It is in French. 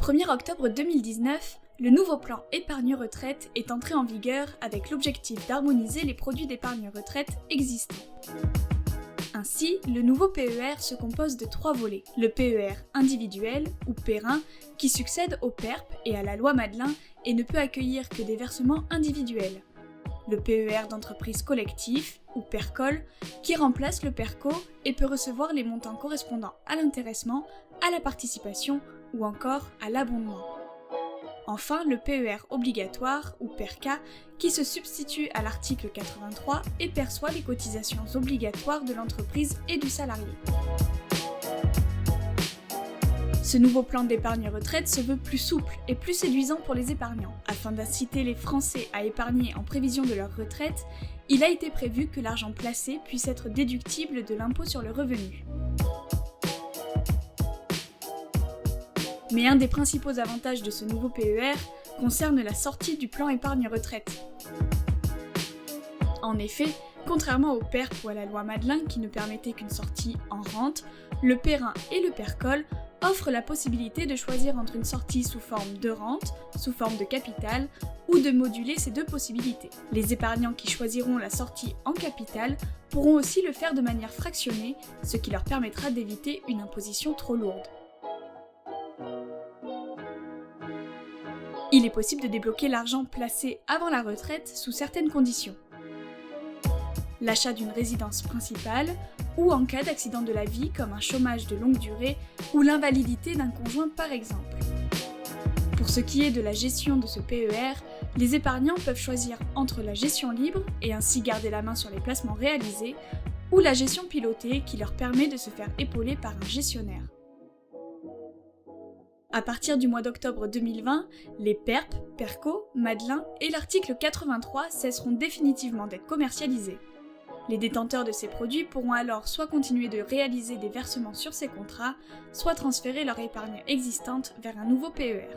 1er octobre 2019, le nouveau plan épargne-retraite est entré en vigueur avec l'objectif d'harmoniser les produits d'épargne-retraite existants. Ainsi, le nouveau PER se compose de 3 volets. Le PER individuel, ou PERIN, qui succède au PERP et à la loi Madelin et ne peut accueillir que des versements individuels. Le PER d'entreprise collectif, ou PERCOL, qui remplace le PERCO et peut recevoir les montants correspondant à l'intéressement, à la participation ou encore à l'abondement. Enfin, le PER obligatoire, ou PERCA, qui se substitue à l'article 83 et perçoit les cotisations obligatoires de l'entreprise et du salarié. Ce nouveau plan d'épargne-retraite se veut plus souple et plus séduisant pour les épargnants. Afin d'inciter les Français à épargner en prévision de leur retraite, il a été prévu que l'argent placé puisse être déductible de l'impôt sur le revenu. Mais un des principaux avantages de ce nouveau PER concerne la sortie du plan épargne-retraite. En effet, contrairement au PERP ou à la loi Madelin qui ne permettait qu'une sortie en rente, le PERIN et le PERCOL offrent la possibilité de choisir entre une sortie sous forme de rente, sous forme de capital, ou de moduler ces deux possibilités. Les épargnants qui choisiront la sortie en capital pourront aussi le faire de manière fractionnée, ce qui leur permettra d'éviter une imposition trop lourde. Il est possible de débloquer l'argent placé avant la retraite sous certaines conditions. L'achat d'une résidence principale ou en cas d'accident de la vie comme un chômage de longue durée ou l'invalidité d'un conjoint par exemple. Pour ce qui est de la gestion de ce PER, les épargnants peuvent choisir entre la gestion libre et ainsi garder la main sur les placements réalisés ou la gestion pilotée qui leur permet de se faire épauler par un gestionnaire. À partir du mois d'octobre 2020, les PERP, PERCO, Madelin et l'article 83 cesseront définitivement d'être commercialisés. Les détenteurs de ces produits pourront alors soit continuer de réaliser des versements sur ces contrats, soit transférer leur épargne existante vers un nouveau PER.